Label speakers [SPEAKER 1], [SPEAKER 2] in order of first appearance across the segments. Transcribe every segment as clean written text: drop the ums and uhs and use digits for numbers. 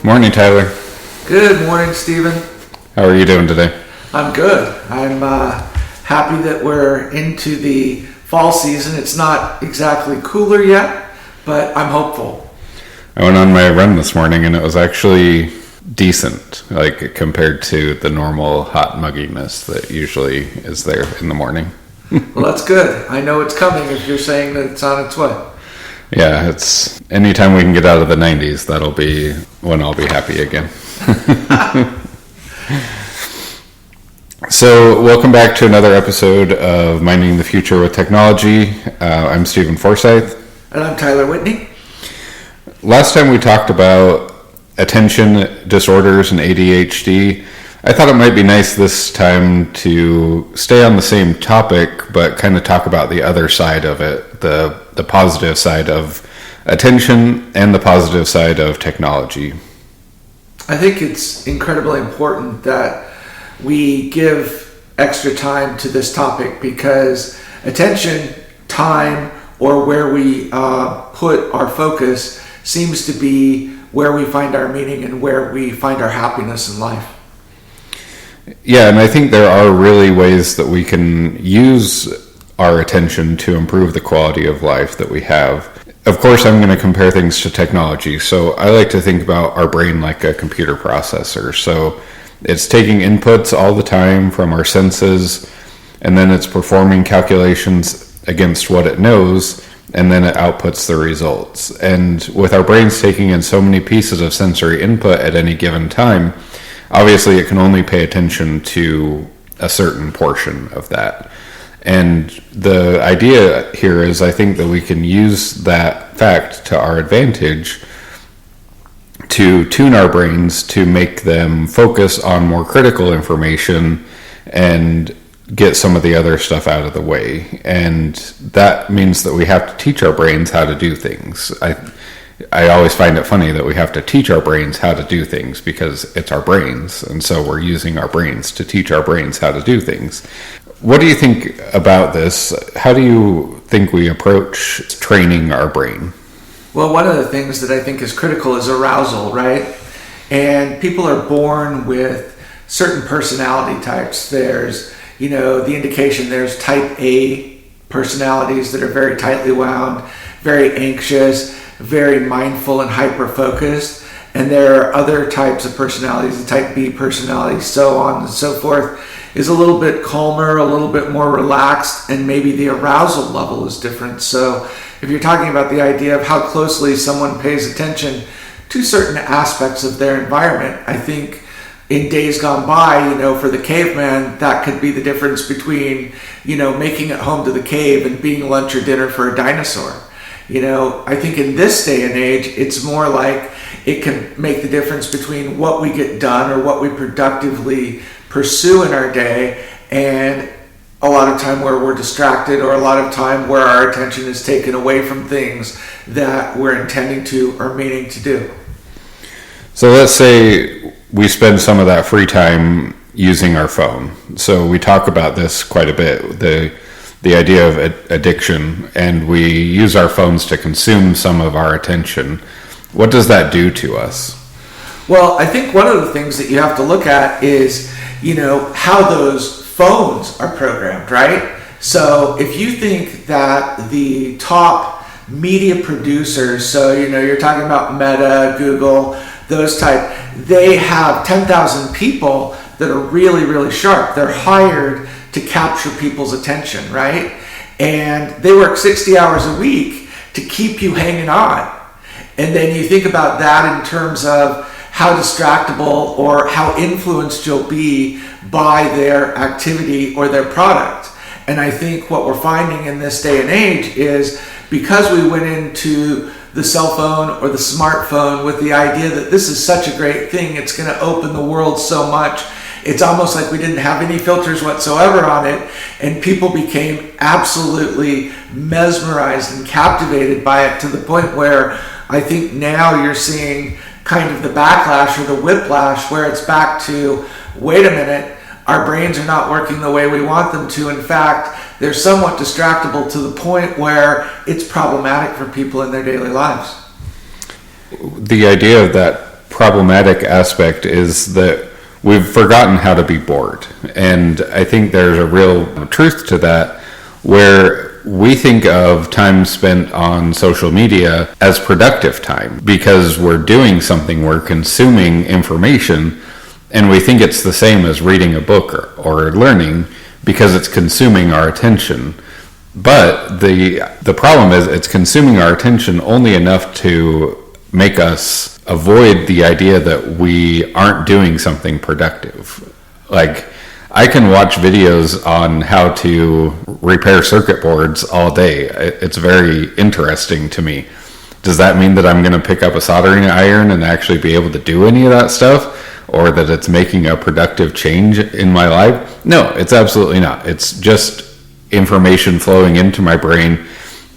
[SPEAKER 1] Morning, Tyler.
[SPEAKER 2] Good morning, Stephen.
[SPEAKER 1] How are you doing today?
[SPEAKER 2] I'm good. I'm happy that we're into the fall season. It's not exactly cooler yet, but I'm hopeful.
[SPEAKER 1] I went on my run this morning and it was actually decent, like compared to the normal hot mugginess that usually is there in the morning.
[SPEAKER 2] Well, that's good. I know it's coming if you're saying that it's on its way.
[SPEAKER 1] Yeah, it's anytime we can get out of the 90s, that'll be when I'll be happy again. So, welcome back to another episode of Minding the Future with Technology. I'm Stephen Forsyth.
[SPEAKER 2] And I'm Tyler Whitney.
[SPEAKER 1] Last time we talked about attention disorders and ADHD. I thought it might be nice this time to stay on the same topic, but kind of talk about the other side of it, the positive side of attention and the positive side of technology.
[SPEAKER 2] I think it's incredibly important that we give extra time to this topic because attention, time, or where we put our focus seems to be where we find our meaning and where we find our happiness in life.
[SPEAKER 1] Yeah, and I think there are really ways that we can use our attention to improve the quality of life that we have. Of course, I'm going to compare things to technology. So I like to think about our brain like a computer processor. So it's taking inputs all the time from our senses, and then it's performing calculations against what it knows, and then it outputs the results. And with our brains taking in so many pieces of sensory input at any given time, obviously it can only pay attention to a certain portion of that. And the idea here is I think that we can use that fact to our advantage to tune our brains to make them focus on more critical information and get some of the other stuff out of the way. And that means that we have to teach our brains how to do things. I always find it funny that we have to teach our brains how to do things because it's our brains, and so we're using our brains to teach our brains how to do things. What do you think about this? How do you think we approach training our brain?
[SPEAKER 2] Well, one of the things that I think is critical is arousal, right? And people are born with certain personality types. There's, the indication there's type A personalities that are very tightly wound, very anxious, very mindful and hyper-focused. And there are other types of personalities, the type B personalities, so on and so forth, is a little bit calmer, a little bit more relaxed, and maybe the arousal level is different. So if you're talking about the idea of how closely someone pays attention to certain aspects of their environment, I think in days gone by, for the caveman, that could be the difference between, making it home to the cave and being lunch or dinner for a dinosaur. I think in this day and age, it's more like it can make the difference between what we get done or what we productively pursue in our day and a lot of time where we're distracted or a lot of time where our attention is taken away from things that we're intending to or meaning to do.
[SPEAKER 1] So let's say we spend some of that free time using our phone. So we talk about this quite a bit, the idea of addiction, and we use our phones to consume some of our attention. What does that do to us?
[SPEAKER 2] Well, I think one of the things that you have to look at is, how those phones are programmed, right? So if you think that the top media producers, so, you're talking about Meta, Google, those type, they have 10,000 people that are really, really sharp. They're hired to capture people's attention, right? And they work 60 hours a week to keep you hanging on. And then you think about that in terms of how distractible or how influenced you'll be by their activity or their product. And I think what we're finding in this day and age is because we went into the cell phone or the smartphone with the idea that this is such a great thing, it's going to open the world so much. It's almost like we didn't have any filters whatsoever on it, and people became absolutely mesmerized and captivated by it to the point where I think now you're seeing kind of the backlash or the whiplash where it's back to, wait a minute, our brains are not working the way we want them to. In fact, they're somewhat distractible to the point where it's problematic for people in their daily lives.
[SPEAKER 1] The idea of that problematic aspect is that we've forgotten how to be bored. And I think there's a real truth to that, where we think of time spent on social media as productive time because we're doing something, we're consuming information, and we think it's the same as reading a book or learning because it's consuming our attention. But the problem is it's consuming our attention only enough to make us avoid the idea that we aren't doing something productive. Like, I can watch videos on how to repair circuit boards all day. It's very interesting to me. Does that mean that I'm going to pick up a soldering iron and actually be able to do any of that stuff? Or that it's making a productive change in my life? No, it's absolutely not. It's just information flowing into my brain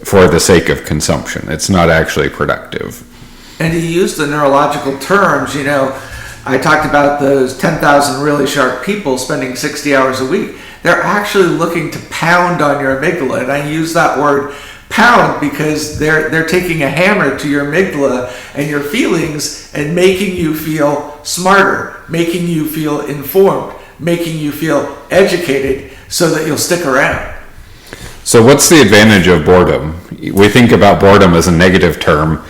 [SPEAKER 1] for the sake of consumption. It's not actually productive.
[SPEAKER 2] And to use the neurological terms, I talked about those 10,000 really sharp people spending 60 hours a week. They're actually looking to pound on your amygdala. And I use that word pound because they're taking a hammer to your amygdala and your feelings and making you feel smarter, making you feel informed, making you feel educated so that you'll stick around.
[SPEAKER 1] So what's the advantage of boredom? We think about boredom as a negative term,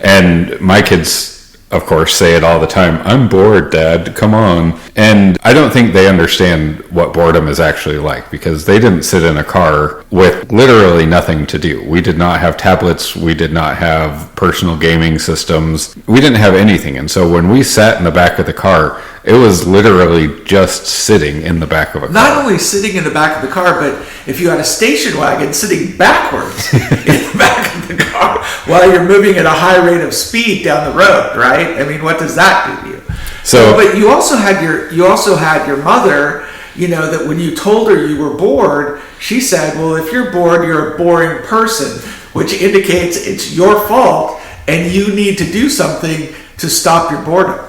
[SPEAKER 1] and my kids, of course, say it all the time. I'm bored, Dad, come on. And I don't think they understand what boredom is actually like, because they didn't sit in a car with literally nothing to do. We did not have tablets. We did not have personal gaming systems. We didn't have anything. And so when we sat in the back of the car, it was literally just sitting in the back of a car.
[SPEAKER 2] Not only sitting in the back of the car, but if you had a station wagon, sitting backwards in the back of the car while you're moving at a high rate of speed down the road, right? I mean, what does that do to you? But you also had your mother, that when you told her you were bored, she said, well, if you're bored, you're a boring person, which indicates it's your fault and you need to do something to stop your boredom.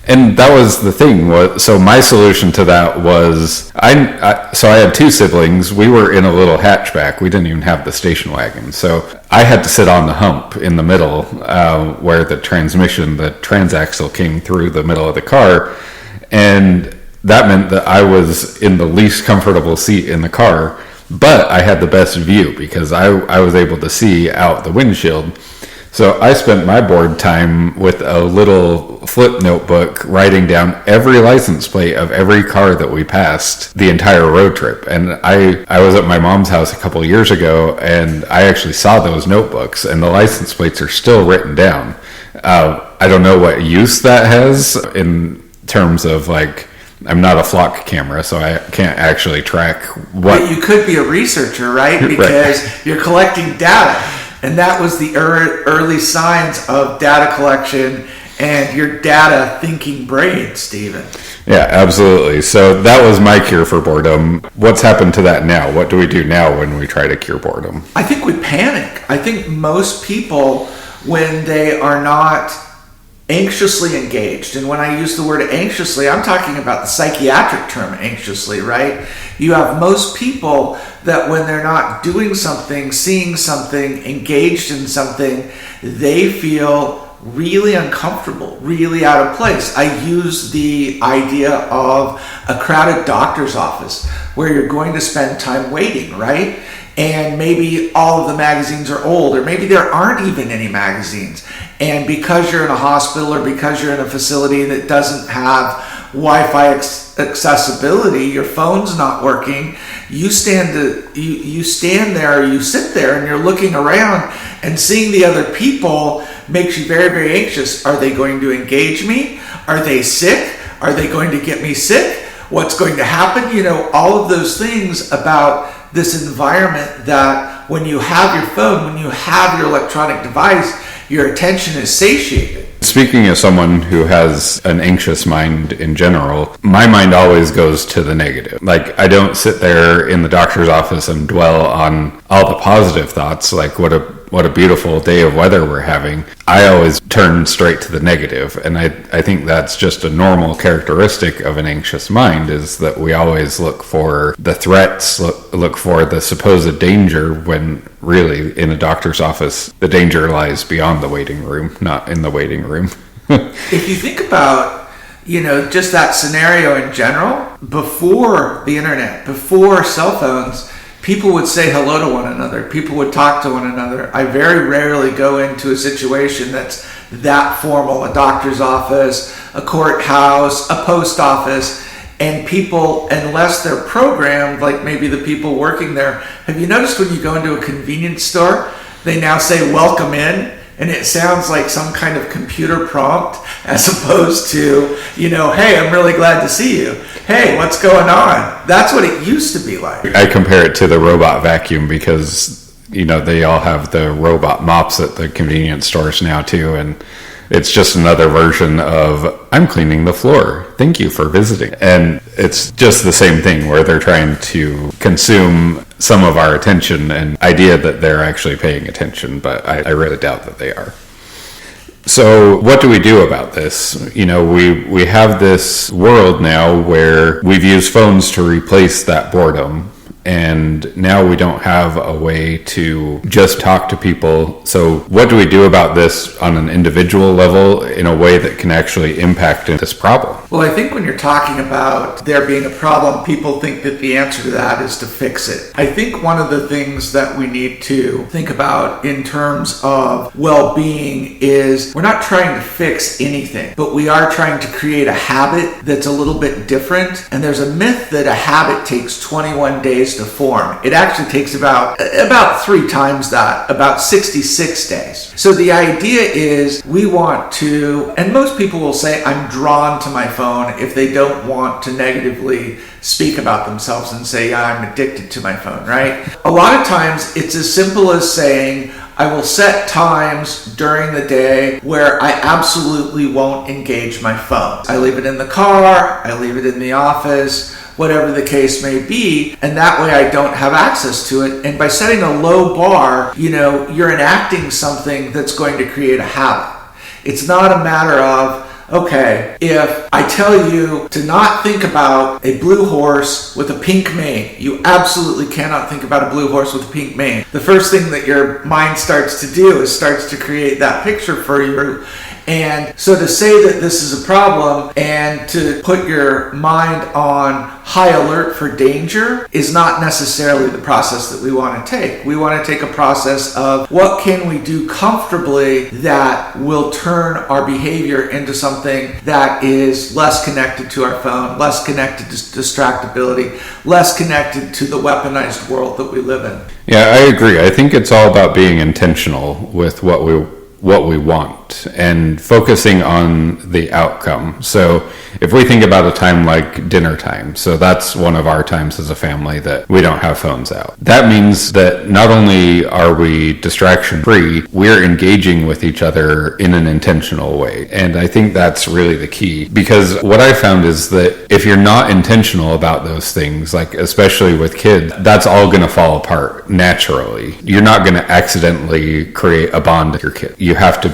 [SPEAKER 1] And that was the thing. So my solution to that was, I had two siblings. We were in a little hatchback. We didn't even have the station wagon. So I had to sit on the hump in the middle where the transaxle came through the middle of the car. And that meant that I was in the least comfortable seat in the car. But I had the best view because I was able to see out the windshield. So I spent my board time with a little flip notebook writing down every license plate of every car that we passed the entire road trip. And I was at my mom's house a couple of years ago, and I actually saw those notebooks, and the license plates are still written down. I don't know what use that has in terms of, like, I'm not a flock camera, so I can't actually track what...
[SPEAKER 2] But you could be a researcher, right? Because right. You're collecting data. And that was the early signs of data collection and your data thinking brain, Stephen.
[SPEAKER 1] Yeah, absolutely. So that was my cure for boredom. What's happened to that now? What do we do now when we try to cure boredom?
[SPEAKER 2] I think we panic. I think most people, when they are not anxiously engaged, and when I use the word anxiously, I'm talking about the psychiatric term anxiously, right? You have most people that when they're not doing something, seeing something, engaged in something, they feel really uncomfortable, really out of place. I use the idea of a crowded doctor's office where you're going to spend time waiting, right? And maybe all of the magazines are old, or maybe there aren't even any magazines. And because you're in a hospital or because you're in a facility that doesn't have Wi-Fi accessibility, your phone's not working, you stand there, you sit there and you're looking around, and seeing the other people makes you very, very anxious. Are they going to engage me? Are they sick? Are they going to get me sick? What's going to happen? All of those things about this environment that when you have your phone, when you have your electronic device, your attention is satiated.
[SPEAKER 1] Speaking as someone who has an anxious mind in general, my mind always goes to the negative. Like, I don't sit there in the doctor's office and dwell on all the positive thoughts, like what a beautiful day of weather we're having. I always turn straight to the negative, and I think that's just a normal characteristic of an anxious mind, is that we always look for the threats, look for the supposed danger, when really in a doctor's office the danger lies beyond the waiting room, not in the waiting room.
[SPEAKER 2] If you think about, just that scenario in general, before the internet, before cell phones, people would say hello to one another. People would talk to one another. I very rarely go into a situation that's that formal, a doctor's office, a courthouse, a post office, and people, unless they're programmed, like maybe the people working there, have you noticed when you go into a convenience store, they now say welcome in? And it sounds like some kind of computer prompt as opposed to, hey, I'm really glad to see you. Hey, what's going on? That's what it used to be like.
[SPEAKER 1] I compare it to the robot vacuum because, they all have the robot mops at the convenience stores now too. And it's just another version of, I'm cleaning the floor. Thank you for visiting. And it's just the same thing where they're trying to consume some of our attention and idea that they're actually paying attention, but I really doubt that they are. So what do we do about this? We have this world now where we've used phones to replace that boredom. And now we don't have a way to just talk to people. So what do we do about this on an individual level in a way that can actually impact this problem?
[SPEAKER 2] Well, I think when you're talking about there being a problem, people think that the answer to that is to fix it. I think one of the things that we need to think about in terms of well-being is we're not trying to fix anything, but we are trying to create a habit that's a little bit different. And there's a myth that a habit takes 21 days to form. It actually takes about 3 times that, about 66 days. So the idea is we want to, and most people will say, I'm drawn to my phone if they don't want to negatively speak about themselves and say, yeah, I'm addicted to my phone, right? A lot of times it's as simple as saying, I will set times during the day where I absolutely won't engage my phone. I leave it in the car, I leave it in the office, whatever the case may be, and that way I don't have access to it. And by setting a low bar, you're enacting something that's going to create a habit. It's not a matter of, okay, if I tell you to not think about a blue horse with a pink mane, you absolutely cannot think about a blue horse with a pink mane. The first thing that your mind starts to do is starts to create that picture for you. And so to say that this is a problem and to put your mind on high alert for danger is not necessarily the process that we want to take. We want to take a process of what can we do comfortably that will turn our behavior into something that is less connected to our phone, less connected to distractibility, less connected to the weaponized world that we live in.
[SPEAKER 1] Yeah, I agree. I think it's all about being intentional with what we want and focusing on the outcome. So if we think about a time like dinner time, so that's one of our times as a family that we don't have phones out. That means that not only are we distraction free, we're engaging with each other in an intentional way. And I think that's really the key, because what I found is that if you're not intentional about those things, like especially with kids, that's all going to fall apart naturally. You're not going to accidentally create a bond with your kid. You have to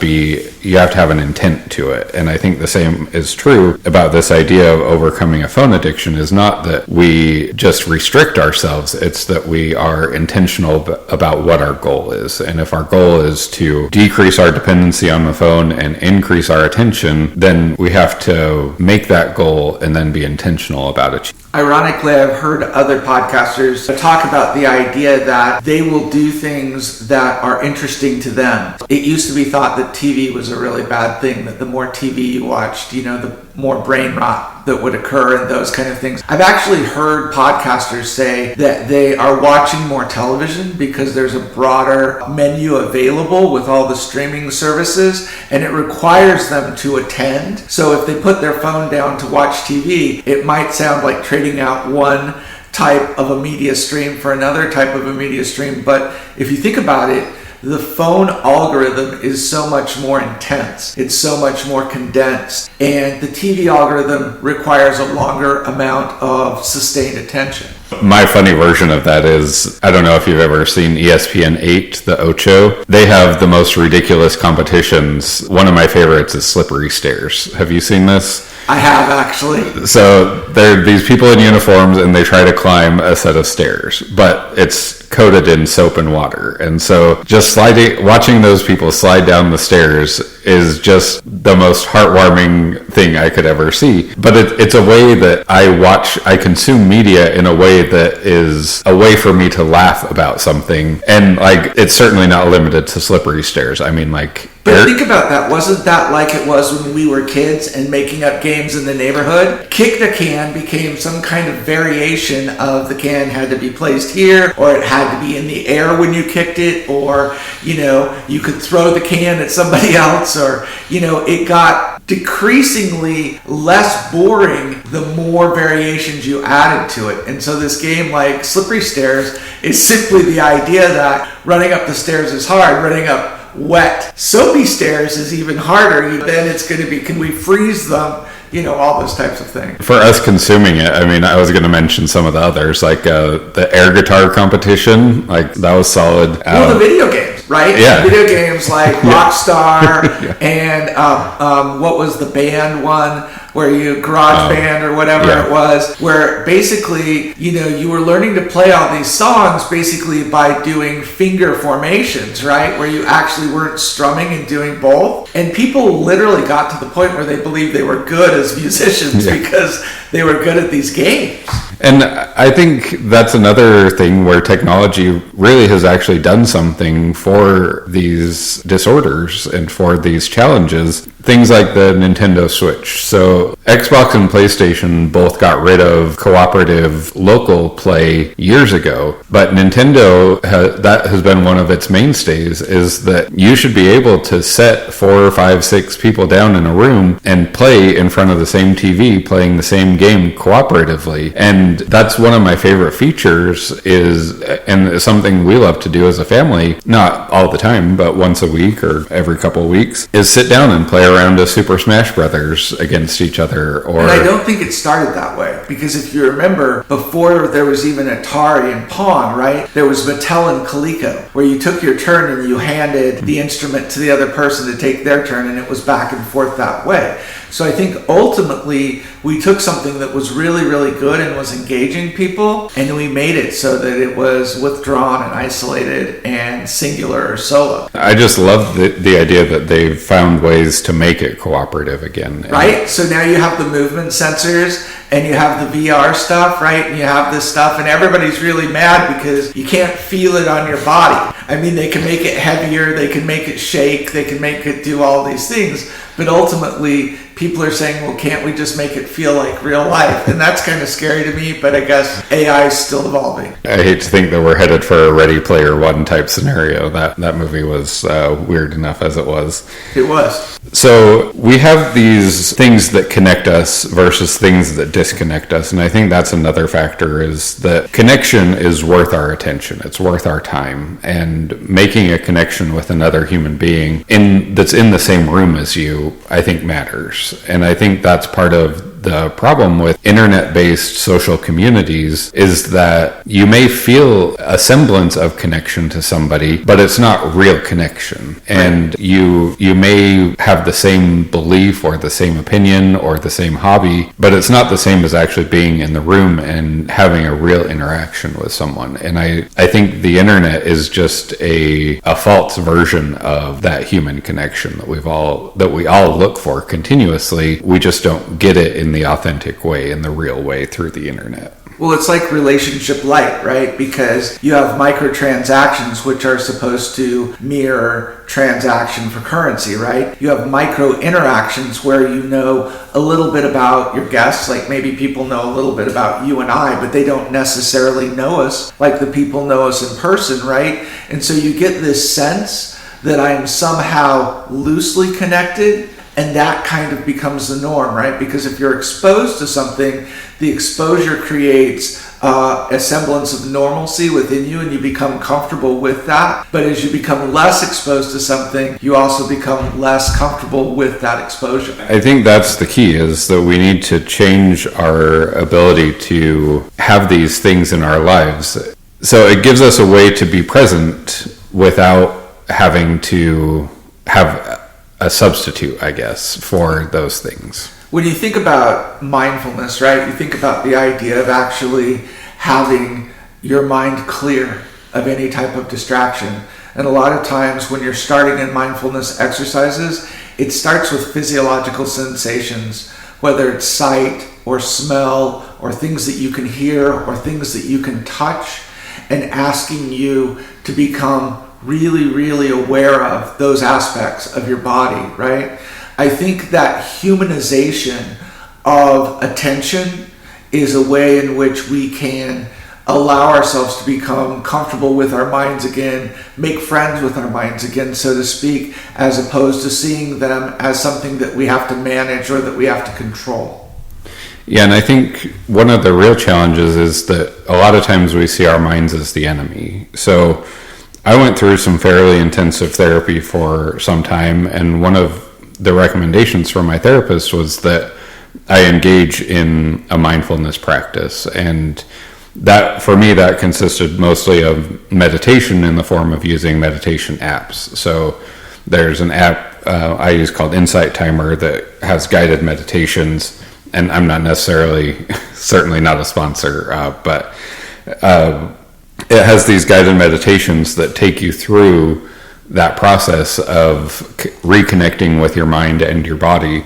[SPEAKER 1] have an intent to it. And I think the same is true about this idea of overcoming a phone addiction, is not that we just restrict ourselves, it's that we are intentional about what our goal is. And if our goal is to decrease our dependency on the phone and increase our attention, then we have to make that goal and then be intentional about it.
[SPEAKER 2] Ironically, I've heard other podcasters talk about the idea that they will do things that are interesting to them. It used to be thought that TV was a really bad thing, that the more TV you watched, the more brain rot that would occur and those kind of things. I've actually heard podcasters say that they are watching more television because there's a broader menu available with all the streaming services, and it requires them to attend. So if they put their phone down to watch TV, it might sound like trading out one type of a media stream for another type of a media stream. But if you think about it, the phone algorithm is so much more intense. It's so much more condensed. And the TV algorithm requires a longer amount of sustained attention.
[SPEAKER 1] My funny version of that is, I don't know if you've ever seen ESPN 8, the Ocho. They have the most ridiculous competitions. One of my favorites is slippery stairs. Have you seen this?
[SPEAKER 2] I have, actually.
[SPEAKER 1] So there are these people in uniforms and they try to climb a set of stairs, but it's coated in soap and water. And so just watching those people slide down the stairs is just the most heartwarming thing I could ever see. But it's a way that I consume media in a way that is a way for me to laugh about something. And like, it's certainly not limited to Slippery Stairs. I mean, like,
[SPEAKER 2] but think about that. Wasn't that like it was when we were kids and making up games in the neighborhood? Kick the can became some kind of variation of the can had to be placed here, or it had to be in the air when you kicked it, or, you could throw the can at somebody else, or, it got decreasingly less boring the more variations you added to it. And so this game like Slippery Stairs is simply the idea that running up the stairs is hard, running up wet soapy stairs is even harder. Then it's going to be, can we freeze them, all those types of things.
[SPEAKER 1] For us consuming it, I mean, I was going to mention some of the others, like the air guitar competition, like that was solid.
[SPEAKER 2] Well, the video games, right?
[SPEAKER 1] Yeah.
[SPEAKER 2] Video games like Rockstar and what was the band one where you garage band or whatever it was, where basically, you were learning to play all these songs basically by doing finger formations, right? Where you actually weren't strumming and doing both. And people literally got to the point where they believed they were good as musicians because they were good at these games.
[SPEAKER 1] And I think that's another thing where technology really has actually done something for these disorders and for these challenges. Things like the Nintendo Switch. So Xbox and PlayStation both got rid of cooperative local play years ago, but Nintendo, that has been one of its mainstays, is that you should be able to set 4, 5, 6 people down in a room and play in front of the same TV, playing the same game cooperatively. And that's one of my favorite features and something we love to do as a family, not all the time, but once a week or every couple of weeks, is sit down and play around a Super Smash Brothers against each other.
[SPEAKER 2] And I don't think it started that way, because if you remember, before there was even Atari and Pong, right, there was Mattel and Coleco, where you took your turn and you handed the instrument to the other person to take their turn, and it was back and forth that way. So I think ultimately we took something that was really, really good and was engaging people, and we made it so that it was withdrawn and isolated and singular or solo.
[SPEAKER 1] I just love the idea that they've found ways to make it cooperative again.
[SPEAKER 2] Right? So now you have the movement sensors and you have the VR stuff, right? And you have this stuff, and everybody's really mad because you can't feel it on your body. I mean, they can make it heavier, they can make it shake, they can make it do all these things, but ultimately people are saying, well, can't we just make it feel like real life? And that's kind of scary to me, but I guess AI is still evolving.
[SPEAKER 1] I hate to think that we're headed for a Ready Player One type scenario. That movie was weird enough as it was.
[SPEAKER 2] It was.
[SPEAKER 1] So we have these things that connect us versus things that disconnect us. And I think that's another factor, is that connection is worth our attention. It's worth our time. And making a connection with another human being that's in the same room as you, I think matters. And I think that's part of the problem with internet-based social communities, is that you may feel a semblance of connection to somebody, but it's not real connection. And you may have the same belief or the same opinion or the same hobby, but it's not the same as actually being in the room and having a real interaction with someone. And I think the internet is just a false version of that human connection that we all look for continuously. We just don't get it in the authentic way, in the real way, through the internet.
[SPEAKER 2] Well, it's like relationship light, right? Because you have microtransactions, which are supposed to mirror transaction for currency, right? You have micro interactions where you know a little bit about your guests, like maybe people know a little bit about you and I, but they don't necessarily know us like the people know us in person, right? And so you get this sense that I'm somehow loosely connected, and that kind of becomes the norm, right? Because if you're exposed to something, the exposure creates a semblance of normalcy within you, and you become comfortable with that. But as you become less exposed to something, you also become less comfortable with that exposure.
[SPEAKER 1] I think that's the key, is that we need to change our ability to have these things in our lives. So it gives us a way to be present without having to have a substitute, I guess, for those things.
[SPEAKER 2] When you think about mindfulness, right, you think about the idea of actually having your mind clear of any type of distraction. And a lot of times when you're starting in mindfulness exercises, it starts with physiological sensations, whether it's sight or smell or things that you can hear or things that you can touch, and asking you to become really, really aware of those aspects of your body, right? I think that humanization of attention is a way in which we can allow ourselves to become comfortable with our minds again, make friends with our minds again, so to speak, as opposed to seeing them as something that we have to manage or that we have to control.
[SPEAKER 1] Yeah, and I think one of the real challenges is that a lot of times we see our minds as the enemy. So I went through some fairly intensive therapy for some time, and one of the recommendations from my therapist was that I engage in a mindfulness practice. And that, for me, that consisted mostly of meditation in the form of using meditation apps. So there's an app I use called Insight Timer that has guided meditations, and I'm not necessarily, certainly not a sponsor, but it has these guided meditations that take you through that process of reconnecting with your mind and your body.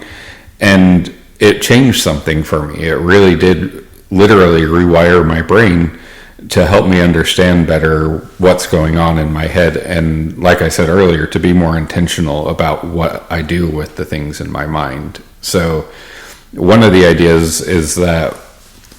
[SPEAKER 1] And it changed something for me. It really did literally rewire my brain to help me understand better what's going on in my head. And like I said earlier, to be more intentional about what I do with the things in my mind. So one of the ideas is that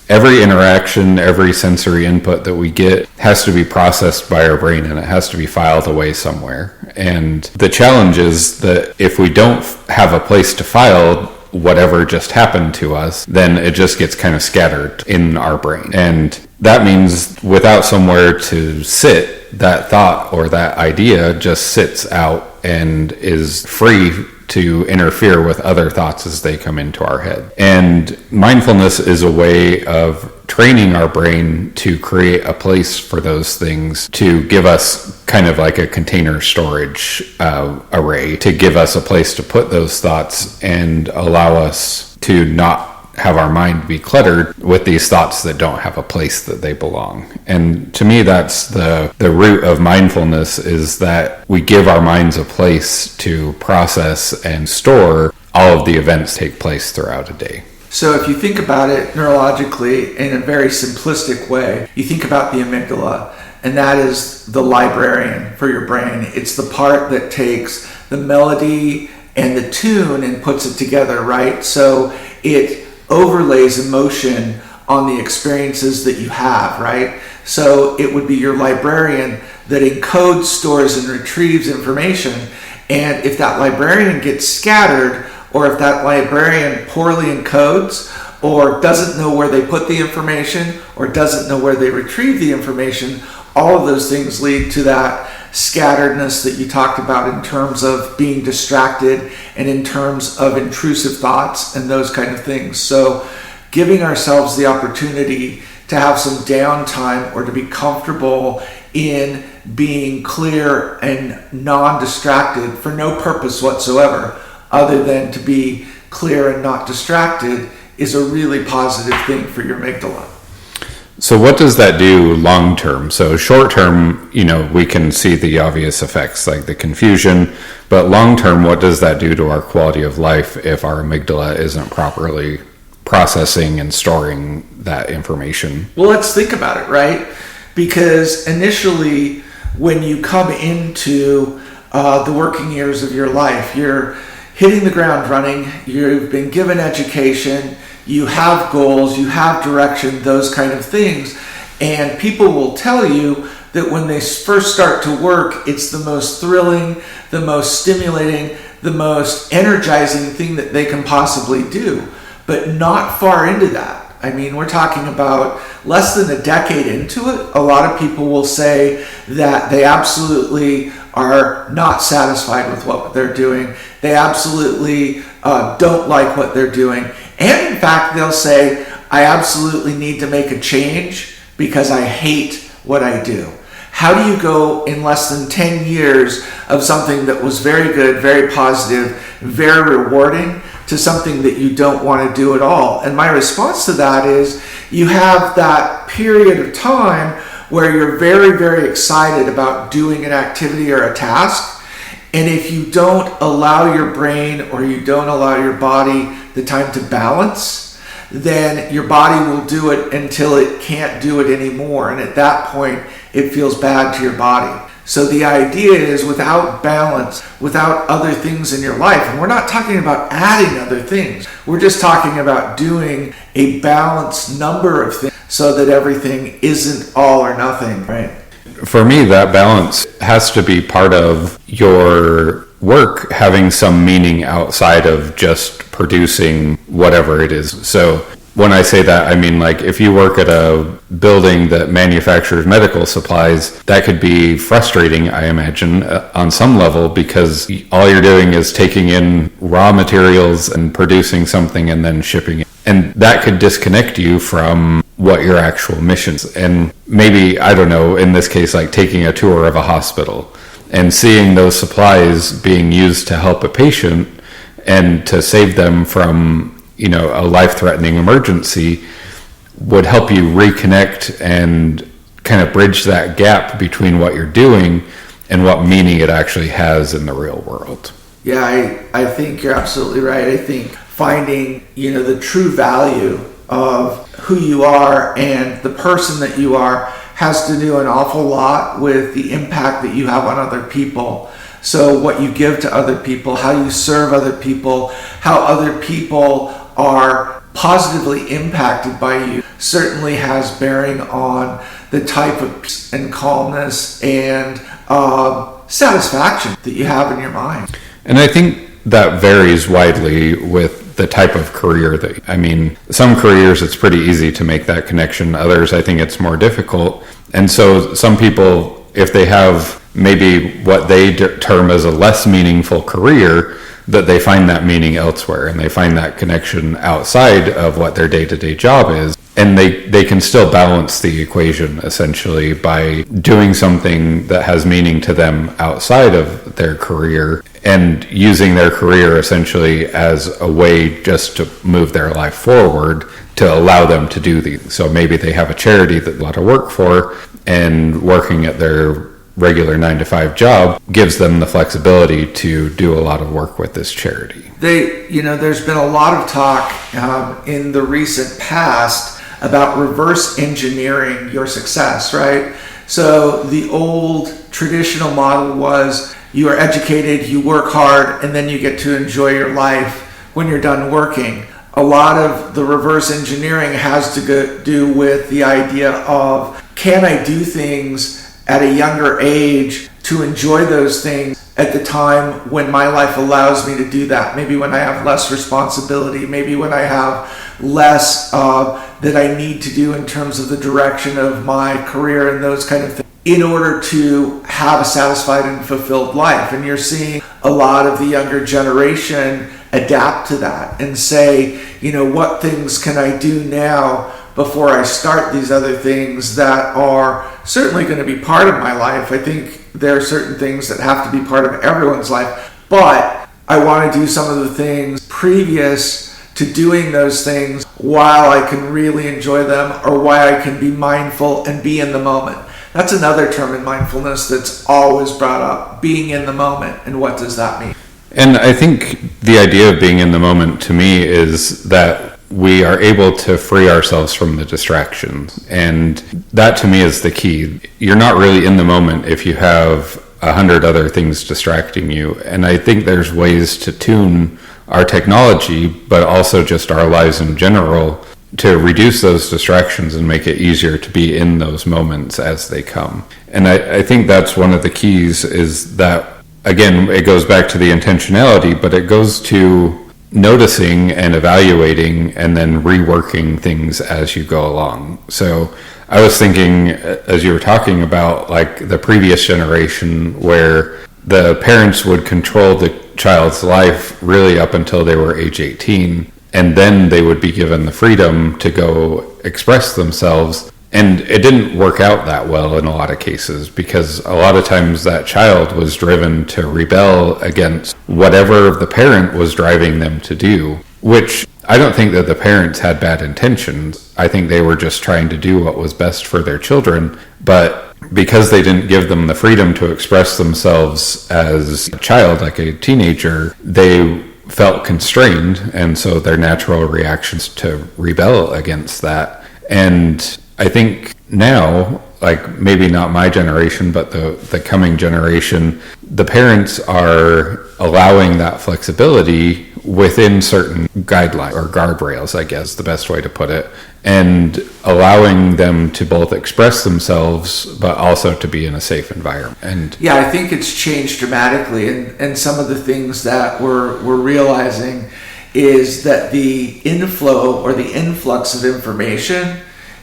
[SPEAKER 1] every interaction, every sensory input that we get has to be processed by our brain, and it has to be filed away somewhere. And the challenge is that if we don't have a place to file whatever just happened to us, then it just gets kind of scattered in our brain. And that means without somewhere to sit, that thought or that idea just sits out and is free to interfere with other thoughts as they come into our head. And mindfulness is a way of training our brain to create a place for those things, to give us kind of like a container storage array, to give us a place to put those thoughts and allow us to not have our mind be cluttered with these thoughts that don't have a place that they belong. And to me, that's the root of mindfulness, is that we give our minds a place to process and store all of the events take place throughout a day.
[SPEAKER 2] So if you think about it neurologically in a very simplistic way, you think about the amygdala, and that is the librarian for your brain. It's the part that takes the melody and the tune and puts it together, right? So it overlays emotion on the experiences that you have, right? So it would be your librarian that encodes, stores, and retrieves information. And if that librarian gets scattered, or if that librarian poorly encodes, or doesn't know where they put the information, or doesn't know where they retrieve the information, all of those things lead to that scatteredness that you talked about in terms of being distracted and in terms of intrusive thoughts and those kind of things. So giving ourselves the opportunity to have some downtime or to be comfortable in being clear and non-distracted for no purpose whatsoever other than to be clear and not distracted is a really positive thing for your amygdala.
[SPEAKER 1] So what does that do long term? So short term, we can see the obvious effects like the confusion, but long term, what does that do to our quality of life if our amygdala isn't properly processing and storing that information?
[SPEAKER 2] Well, let's think about it, right? Because initially, when you come into the working years of your life, you're hitting the ground running, you've been given education, you have goals, you have direction, those kind of things. And people will tell you that when they first start to work, it's the most thrilling, the most stimulating, the most energizing thing that they can possibly do. But not far into that. I mean, we're talking about less than a decade into it. A lot of people will say that they absolutely are not satisfied with what they're doing. They absolutely don't like what they're doing. And in fact, they'll say, I absolutely need to make a change because I hate what I do. How do you go in less than 10 years of something that was very good, very positive, very rewarding, to something that you don't want to do at all? And my response to that is, you have that period of time where you're very, very excited about doing an activity or a task, And if you don't allow your brain or you don't allow your body the time to balance, then your body will do it until it can't do it anymore. And at that point, it feels bad to your body. So the idea is, without balance, without other things in your life, and we're not talking about adding other things, we're just talking about doing a balanced number of things so that everything isn't all or nothing, right?
[SPEAKER 1] For me, that balance has to be part of your work having some meaning outside of just producing whatever it is. So when I say that, I mean, like, if you work at a building that manufactures medical supplies, that could be frustrating, I imagine, on some level, because all you're doing is taking in raw materials and producing something and then shipping it. And that could disconnect you from what your actual missions. And maybe, I don't know, in this case, like taking a tour of a hospital and seeing those supplies being used to help a patient and to save them from, you know, a life-threatening emergency would help you reconnect and kind of bridge that gap between what you're doing and what meaning it actually has in the real world.
[SPEAKER 2] Yeah, I think you're absolutely right. I think finding, you know, the true value of who you are and the person that you are has to do an awful lot with the impact that you have on other people. So what you give to other people, how you serve other people, how other people are positively impacted by you, certainly has bearing on the type of peace and calmness and satisfaction that you have in your mind.
[SPEAKER 1] And I think that varies widely with the type of career that, I mean, some careers it's pretty easy to make that connection. Others, I think it's more difficult. And so some people, if they have maybe what they term as a less meaningful career, that they find that meaning elsewhere and they find that connection outside of what their day-to-day job is. And they can still balance the equation essentially by doing something that has meaning to them outside of their career and using their career essentially as a way just to move their life forward to allow them to do these. So maybe they have a charity that they want to work for, and working at their regular 9-to-5 job gives them the flexibility to do a lot of work with this charity.
[SPEAKER 2] There's been a lot of talk in the recent past about reverse engineering your success, right? So the old traditional model was you are educated, you work hard, and then you get to enjoy your life when you're done working. A lot of the reverse engineering has to do with the idea of, can I do things at a younger age to enjoy those things at the time when my life allows me to do that? Maybe when I have less responsibility, maybe when I have less that I need to do in terms of the direction of my career and those kind of things, in order to have a satisfied and fulfilled life. And you're seeing a lot of the younger generation adapt to that and say, what things can I do now before I start these other things that are certainly going to be part of my life. I think there are certain things that have to be part of everyone's life, but I want to do some of the things previous to doing those things while I can really enjoy them, or why I can be mindful and be in the moment. That's another term in mindfulness that's always brought up, being in the moment. And what does that mean?
[SPEAKER 1] And I think the idea of being in the moment to me is that we are able to free ourselves from the distractions. And that to me is the key. You're not really in the moment if you have 100 other things distracting you. And I think there's ways to tune our technology, but also just our lives in general, to reduce those distractions and make it easier to be in those moments as they come. And I think that's one of the keys, is that, again, it goes back to the intentionality, but it goes to noticing and evaluating and then reworking things as you go along. So I was thinking, as you were talking about, like the previous generation, where the parents would control the child's life really up until they were age 18, and then they would be given the freedom to go express themselves. And it didn't work out that well in a lot of cases, because a lot of times that child was driven to rebel against whatever the parent was driving them to do, which I don't think that the parents had bad intentions. I think they were just trying to do what was best for their children. But because they didn't give them the freedom to express themselves as a child, like a teenager, they felt constrained, and so their natural reactions to rebel against that. And I think now, like maybe not my generation, but the coming generation, the parents are allowing that flexibility within certain guidelines or guardrails, I guess the best way to put it, and allowing them to both express themselves but also to be in a safe environment. And
[SPEAKER 2] yeah, I think it's changed dramatically, and some of the things that we're realizing is that the inflow or the influx of information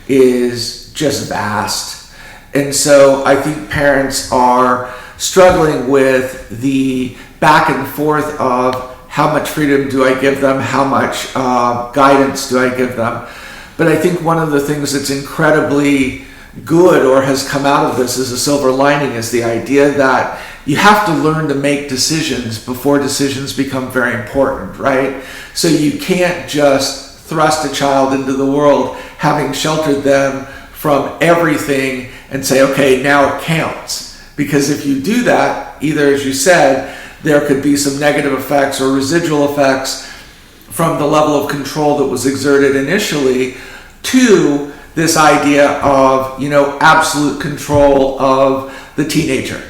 [SPEAKER 2] is just vast. And so I think parents are struggling with the back and forth of how much freedom do I give them, how much guidance do I give them. But I think one of the things that's incredibly good or has come out of this as a silver lining is the idea that you have to learn to make decisions before decisions become very important, right? So you can't just thrust a child into the world having sheltered them from everything and say, okay, now it counts. Because if you do that, either, as you said, there could be some negative effects or residual effects from the level of control that was exerted initially to this idea of, absolute control of the teenager.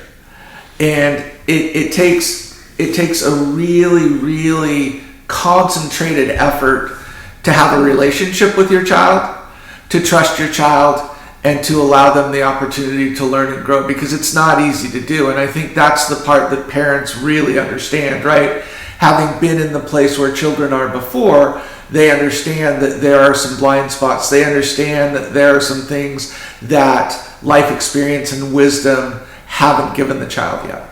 [SPEAKER 2] And it takes a really, really concentrated effort to have a relationship with your child, to trust your child, and to allow them the opportunity to learn and grow, because it's not easy to do. And I think that's the part that parents really understand, right? Having been in the place where children are before, they understand that there are some blind spots. They understand that there are some things that life experience and wisdom haven't given the child yet.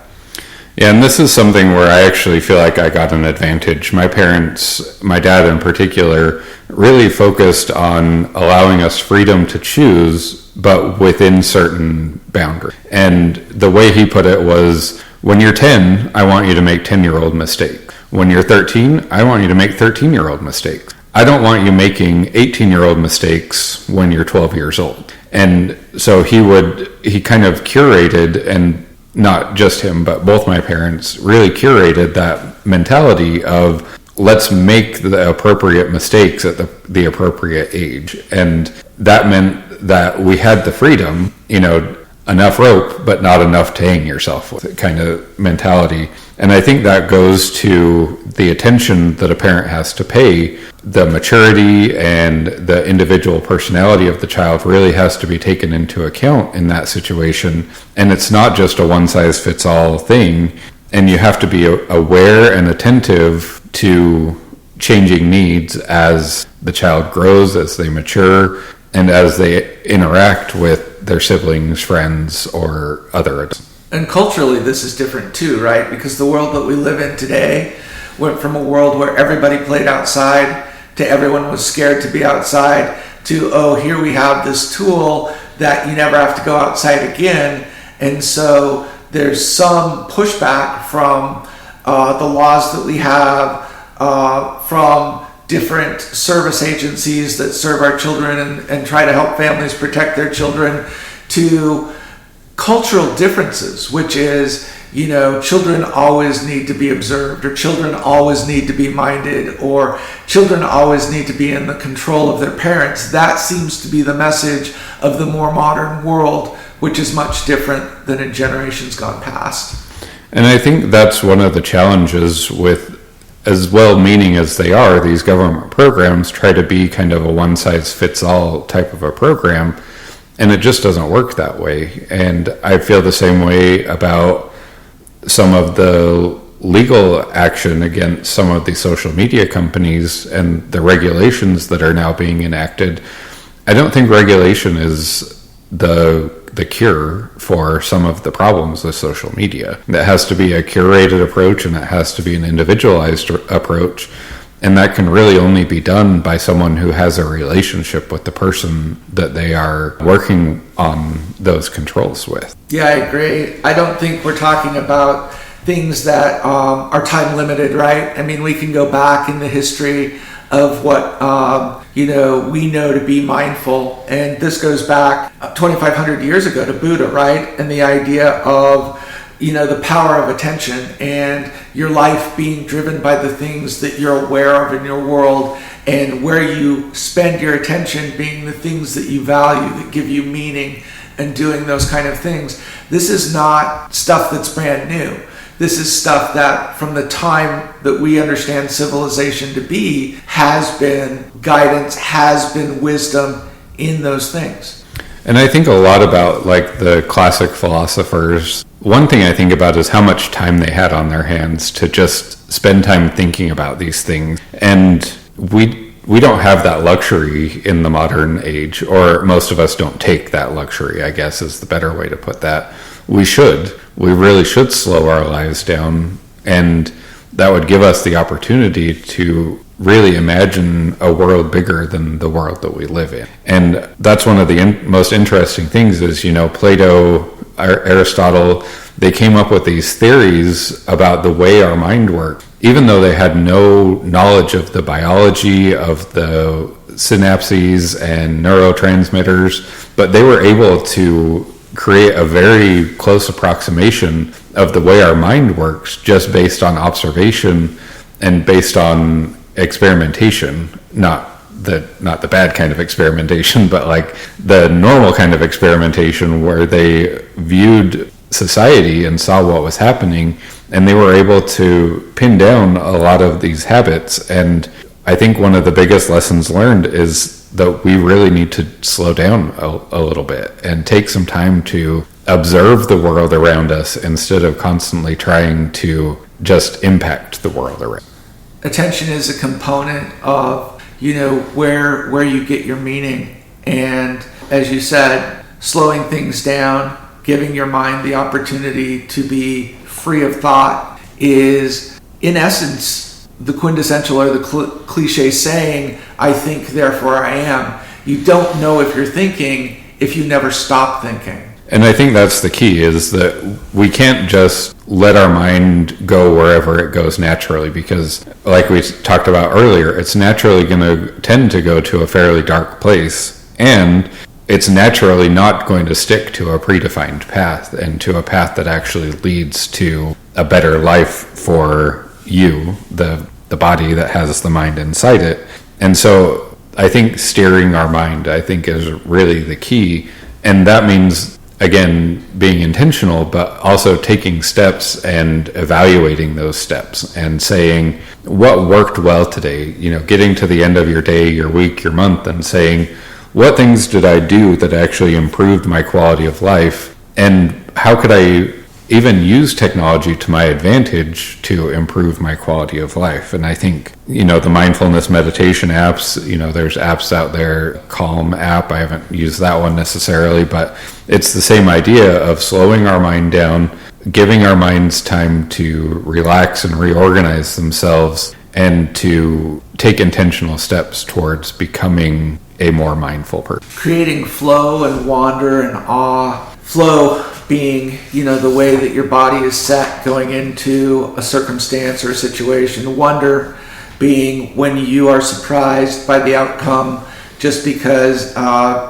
[SPEAKER 1] yeah, and this is something where I actually feel like I got an advantage. My parents, my dad in particular, really focused on allowing us freedom to choose, but within certain boundaries. And the way he put it was, when you're 10, I want you to make 10-year-old mistakes. When you're 13, I want you to make 13-year-old mistakes. I don't want you making 18-year-old mistakes when you're 12 years old. And so he kind of curated, and not just him, but both my parents really curated that mentality of, let's make the appropriate mistakes at the appropriate age. And that meant that we had the freedom, enough rope, but not enough to hang yourself with, kind of mentality. And I think that goes to the attention that a parent has to pay. The maturity and the individual personality of the child really has to be taken into account in that situation. And it's not just a one-size-fits-all thing. And you have to be aware and attentive to changing needs as the child grows, as they mature, and as they interact with their siblings, friends, or other adults.
[SPEAKER 2] And culturally, this is different too, right? Because the world that we live in today went from a world where everybody played outside to everyone was scared to be outside to, oh, here we have this tool that you never have to go outside again. And so there's some pushback from the laws that we have, from different service agencies that serve our children and try to help families protect their children, to cultural differences, which is, children always need to be observed, or children always need to be minded, or children always need to be in the control of their parents. That seems to be the message of the more modern world, which is much different than in generations gone past.
[SPEAKER 1] And I think that's one of the challenges with, as well-meaning as they are, these government programs try to be kind of a one-size-fits-all type of a program, and it just doesn't work that way. And I feel the same way about some of the legal action against some of the social media companies and the regulations that are now being enacted. I don't think regulation is the cure for some of the problems with social media. That has to be a curated approach, and it has to be an individualized approach. And that can really only be done by someone who has a relationship with the person that they are working on those controls with.
[SPEAKER 2] Yeah, I agree. I don't think we're talking about things that are time limited, right? I mean, we can go back in the history of what we know to be mindful. And this goes back 2,500 years ago to Buddha, right? And the idea of, the power of attention and your life being driven by the things that you're aware of in your world, and where you spend your attention being the things that you value, that give you meaning, and doing those kind of things. This is not stuff that's brand new. This is stuff that from the time that we understand civilization to be has been guidance, has been wisdom in those things.
[SPEAKER 1] And I think a lot about like the classic philosophers. One thing I think about is how much time they had on their hands to just spend time thinking about these things. And we don't have that luxury in the modern age, or most of us don't take that luxury, I guess is the better way to put that. We really should slow our lives down, and that would give us the opportunity to really imagine a world bigger than the world that we live in. And that's one of the most interesting things is, Plato, Aristotle, they came up with these theories about the way our mind works, even though they had no knowledge of the biology of the synapses and neurotransmitters, but they were able to create a very close approximation of the way our mind works just based on observation and based on experimentation, not the bad kind of experimentation, but like the normal kind of experimentation where they viewed society and saw what was happening, and they were able to pin down a lot of these habits. And I think one of the biggest lessons learned is that we really need to slow down a little bit and take some time to observe the world around us instead of constantly trying to just impact the world around.
[SPEAKER 2] Attention is a component of, where you get your meaning. And as you said, slowing things down, giving your mind the opportunity to be free of thought is, in essence, the quintessential or the cliche saying, I think, therefore I am. You don't know if you're thinking if you never stop thinking.
[SPEAKER 1] And I think that's the key, is that we can't just let our mind go wherever it goes naturally, because like we talked about earlier, it's naturally going to tend to go to a fairly dark place, and it's naturally not going to stick to a predefined path and to a path that actually leads to a better life for you, the body that has the mind inside it. And so I think steering our mind, is really the key. And that means, again, being intentional, but also taking steps and evaluating those steps and saying what worked well today, getting to the end of your day, your week, your month, and saying, what things did I do that actually improved my quality of life? And how could I even use technology to my advantage to improve my quality of life? And I think, the mindfulness meditation apps, there's apps out there, Calm app, I haven't used that one necessarily, but it's the same idea of slowing our mind down, giving our minds time to relax and reorganize themselves, and to take intentional steps towards becoming a more mindful person.
[SPEAKER 2] Creating flow and wonder and awe. Flow being, the way that your body is set going into a circumstance or a situation. Wonder being when you are surprised by the outcome just because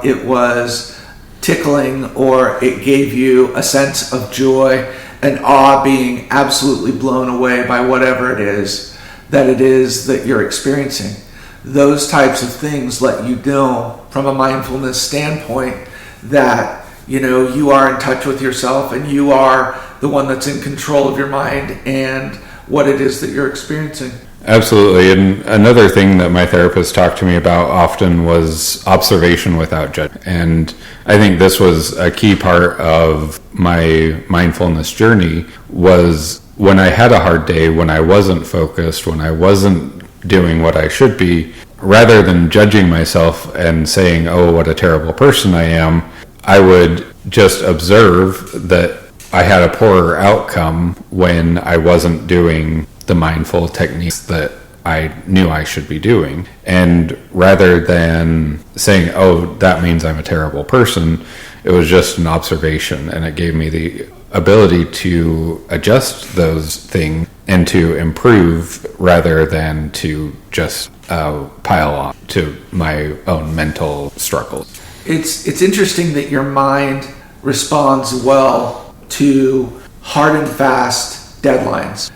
[SPEAKER 2] it was tickling or it gave you a sense of joy. And awe being absolutely blown away by whatever it is that you're experiencing. Those types of things let you know from a mindfulness standpoint that you are in touch with yourself and you are the one that's in control of your mind and what it is that you're experiencing.
[SPEAKER 1] Absolutely. And another thing that my therapist talked to me about often was observation without judgment. And I think this was a key part of my mindfulness journey, was when I had a hard day, when I wasn't focused, when I wasn't doing what I should be, rather than judging myself and saying, oh, what a terrible person I am, I would just observe that I had a poorer outcome when I wasn't doing the mindful techniques that I knew I should be doing. And rather than saying, oh, that means I'm a terrible person, it was just an observation, and it gave me the ability to adjust those things and to improve rather than to just pile on to my own mental struggles.
[SPEAKER 2] It's interesting that your mind responds well to hard and fast deadlines.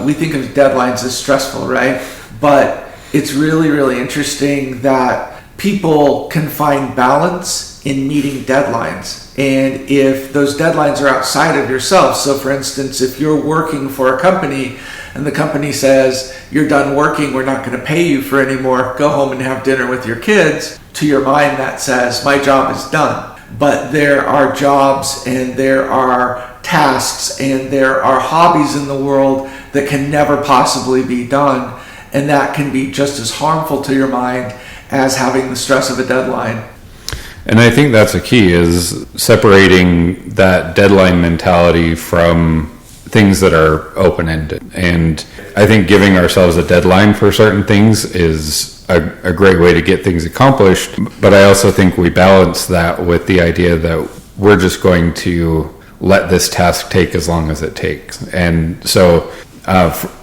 [SPEAKER 2] We think of deadlines as stressful, right? But it's really, really interesting that people can find balance in meeting deadlines. And if those deadlines are outside of yourself, so for instance, if you're working for a company and the company says, you're done working, we're not going to pay you for any more, go home and have dinner with your kids, to your mind that says, my job is done. But there are jobs and there are tasks and there are hobbies in the world that can never possibly be done. And that can be just as harmful to your mind as having the stress of a deadline.
[SPEAKER 1] And I think that's a key, is separating that deadline mentality from things that are open-ended. And I think giving ourselves a deadline for certain things is a great way to get things accomplished. But I also think we balance that with the idea that we're just going to let this task take as long as it takes. And so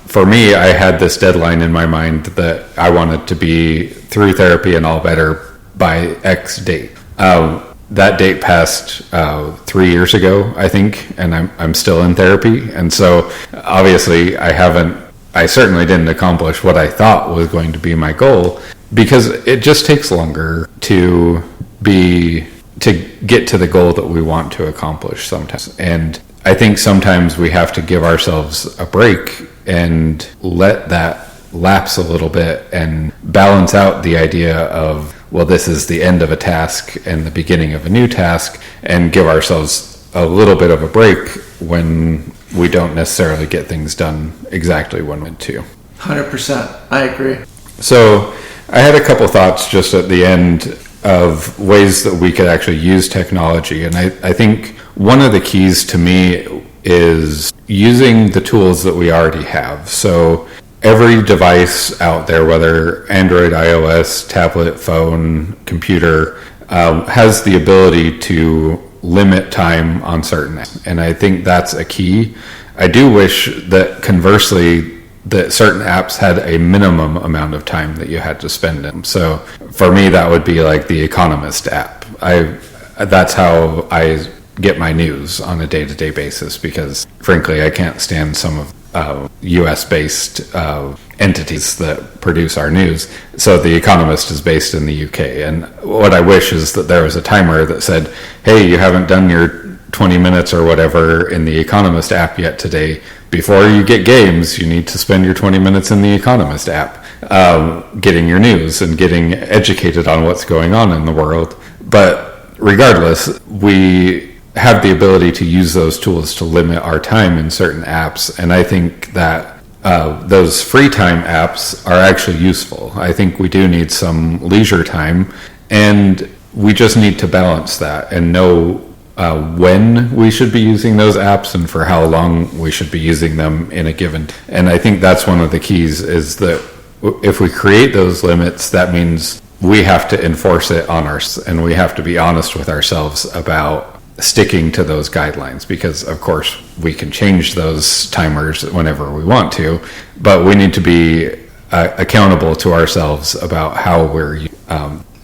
[SPEAKER 1] for me, I had this deadline in my mind that I wanted to be through therapy and all better by X date. That date passed 3 years ago, I think, and I'm still in therapy. And so obviously I certainly didn't accomplish what I thought was going to be my goal, because it just takes longer to get to the goal that we want to accomplish sometimes. And I think sometimes we have to give ourselves a break and let that lapse a little bit and balance out the idea of, well, this is the end of a task and the beginning of a new task, and give ourselves a little bit of a break when we don't necessarily get things done exactly when we want to.
[SPEAKER 2] 100%. I agree.
[SPEAKER 1] So I had a couple thoughts just at the end of ways that we could actually use technology. And I think one of the keys to me is using the tools that we already have. So every device out there, whether Android, iOS, tablet, phone, computer, has the ability to limit time on certain apps. And I think that's a key. I do wish that conversely, that certain apps had a minimum amount of time that you had to spend in. So for me, that would be like the Economist app. That's how I get my news on a day-to-day basis, because frankly, I can't stand some of US-based entities that produce our news. So The Economist is based in the UK. And what I wish is that there was a timer that said, hey, you haven't done your 20 minutes or whatever in the Economist app yet today. Before you get games, you need to spend your 20 minutes in the Economist app, getting your news and getting educated on what's going on in the world. But regardless, we have the ability to use those tools to limit our time in certain apps. And I think that those free time apps are actually useful. I think we do need some leisure time, and we just need to balance that and know when we should be using those apps and for how long we should be using them in a given. And I think that's one of the keys, is that if we create those limits, that means we have to enforce it on ourselves, and we have to be honest with ourselves about sticking to those guidelines, because of course we can change those timers whenever we want to, but we need to be accountable to ourselves about how we're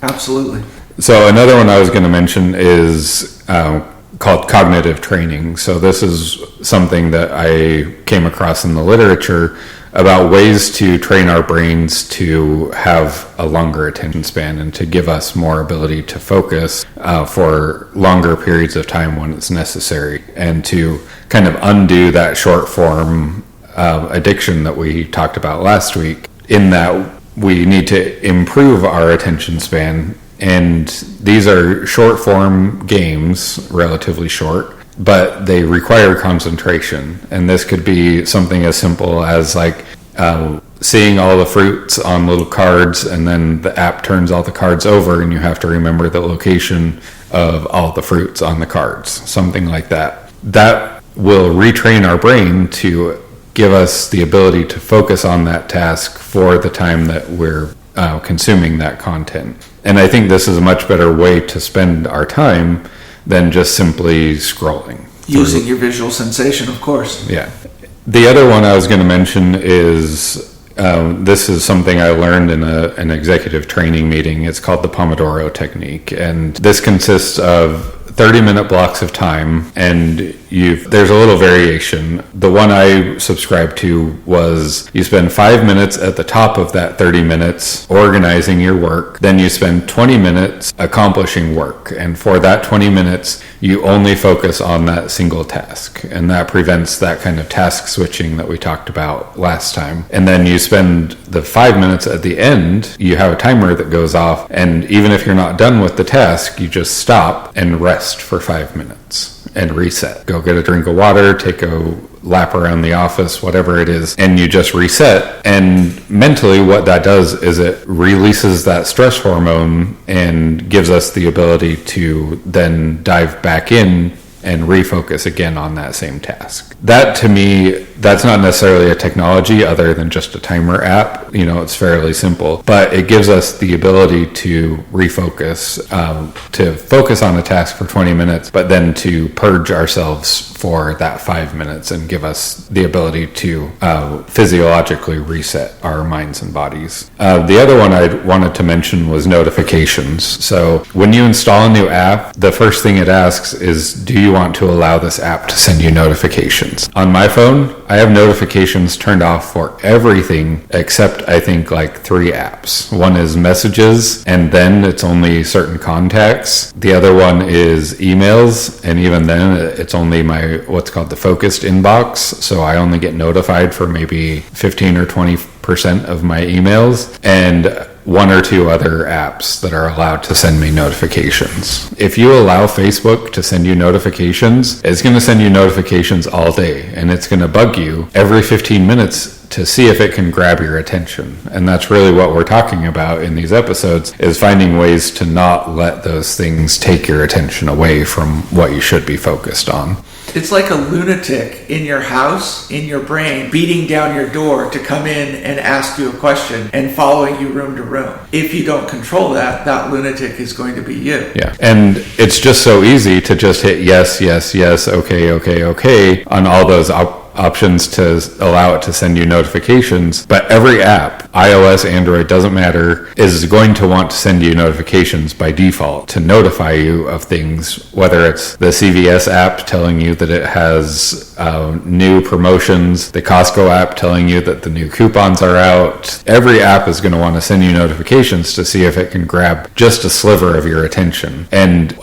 [SPEAKER 2] Absolutely.
[SPEAKER 1] So another one I was going to mention is called cognitive training. So this is something that I came across in the literature about ways to train our brains to have a longer attention span and to give us more ability to focus for longer periods of time when it's necessary, and to kind of undo that short form addiction that we talked about last week, in that we need to improve our attention span. And these are short form games, relatively short, but they require concentration. And this could be something as simple as like seeing all the fruits on little cards, and then the app turns all the cards over and you have to remember the location of all the fruits on the cards, something like that. That will retrain our brain to give us the ability to focus on that task for the time that we're consuming that content. And I think this is a much better way to spend our time than just simply scrolling.
[SPEAKER 2] Using your visual sensation, of course.
[SPEAKER 1] Yeah. The other one I was going to mention is this is something I learned in an executive training meeting. It's called the Pomodoro technique, and this consists of 30-minute blocks of time, and there's a little variation. The one I subscribed to was you spend 5 minutes at the top of that 30 minutes organizing your work, then you spend 20 minutes accomplishing work, and for that 20 minutes you only focus on that single task, and that prevents that kind of task switching that we talked about last time. And then you spend the 5 minutes at the end, you have a timer that goes off, and even if you're not done with the task, you just stop and rest for 5 minutes and reset. Go get a drink of water, take a lap around the office, whatever it is, and you just reset. And mentally what that does is it releases that stress hormone and gives us the ability to then dive back in and refocus again on that same task. That, to me, that's not necessarily a technology other than just a timer app. It's fairly simple, but it gives us the ability to refocus, to focus on a task for 20 minutes, but then to purge ourselves for that 5 minutes and give us the ability to physiologically reset our minds and bodies. The other one I wanted to mention was notifications. So when you install a new app, the first thing it asks is, do you want to allow this app to send you notifications? On my phone, I have notifications turned off for everything except I think like 3 apps. One is messages, and then it's only certain contacts. The other one is emails, and even then it's only my what's called the focused inbox. So I only get notified for maybe 15 or 20% of my emails, and 1 or 2 other apps that are allowed to send me notifications. If you allow Facebook to send you notifications, it's going to send you notifications all day, and it's going to bug you every 15 minutes to see if it can grab your attention. And that's really what we're talking about in these episodes, is finding ways to not let those things take your attention away from what you should be focused on.
[SPEAKER 2] It's like a lunatic in your house, in your brain, beating down your door to come in and ask you a question and following you room to room. If you don't control that, that lunatic is going to be you.
[SPEAKER 1] Yeah. And it's just so easy to just hit yes, yes, yes, okay on all those options to allow it to send you notifications. But every app, iOS, Android, doesn't matter, is going to want to send you notifications by default to notify you of things, whether it's the CVS app telling you that it has new promotions, the Costco app telling you that the new coupons are out. Every app is going to want to send you notifications to see if it can grab just a sliver of your attention. And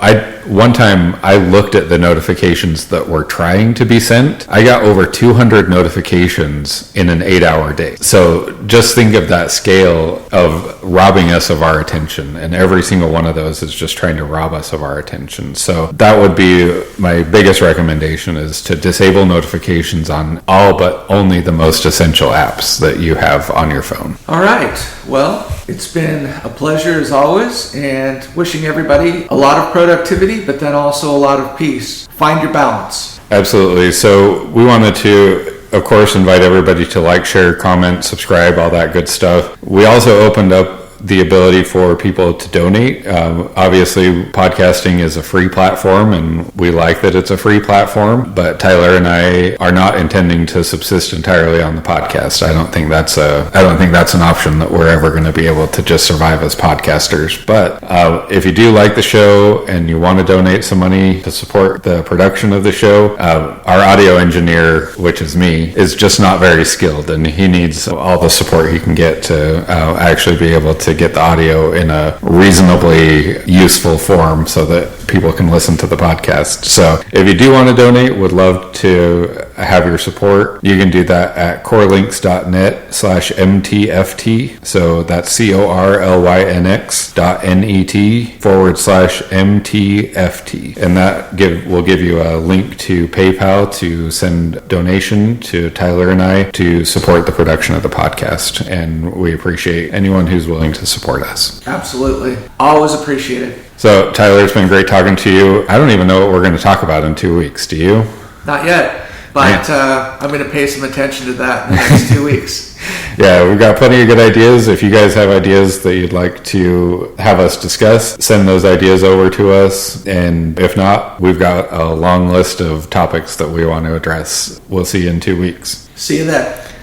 [SPEAKER 1] one time I looked at the notifications that were trying to be sent. I got over 200 notifications in an 8-hour day. So just think of that scale of robbing us of our attention, and every single one of those is just trying to rob us of our attention. So that would be my biggest recommendation, is to disable notifications on all but only the most essential apps that you have on your phone.
[SPEAKER 2] All right. Well, it's been a pleasure as always, and wishing everybody a lot of productivity, but then also a lot of peace. Find your balance.
[SPEAKER 1] Absolutely. So we wanted to, of course, invite everybody to like, share, comment, subscribe, all that good stuff. We also opened up the ability for people to donate. Obviously, podcasting is a free platform, and we like that it's a free platform, but Tyler and I are not intending to subsist entirely on the podcast. I don't think that's an option that we're ever going to be able to just survive as podcasters. But if you do like the show and you want to donate some money to support the production of the show, our audio engineer, which is me, is just not very skilled, and he needs all the support he can get to actually be able to get the audio in a reasonably useful form so that people can listen to the podcast. So if you do want to donate, would love to have your support. You can do that at corelinks.net/MTFT. So that's CORLYNX.NET/MTFT. And that will give you a link to PayPal to send donation to Tyler and I to support the production of the podcast. And we appreciate anyone who's willing to support us.
[SPEAKER 2] Absolutely. Always appreciated.
[SPEAKER 1] So Tyler, it's been great talking to you. I don't even know what we're going to talk about in 2 weeks. Do you?
[SPEAKER 2] Not yet. But I'm going to pay some attention to that in the next 2 weeks.
[SPEAKER 1] Yeah, we've got plenty of good ideas. If you guys have ideas that you'd like to have us discuss, send those ideas over to us. And if not, we've got a long list of topics that we want to address. We'll see you in 2 weeks.
[SPEAKER 2] See you then.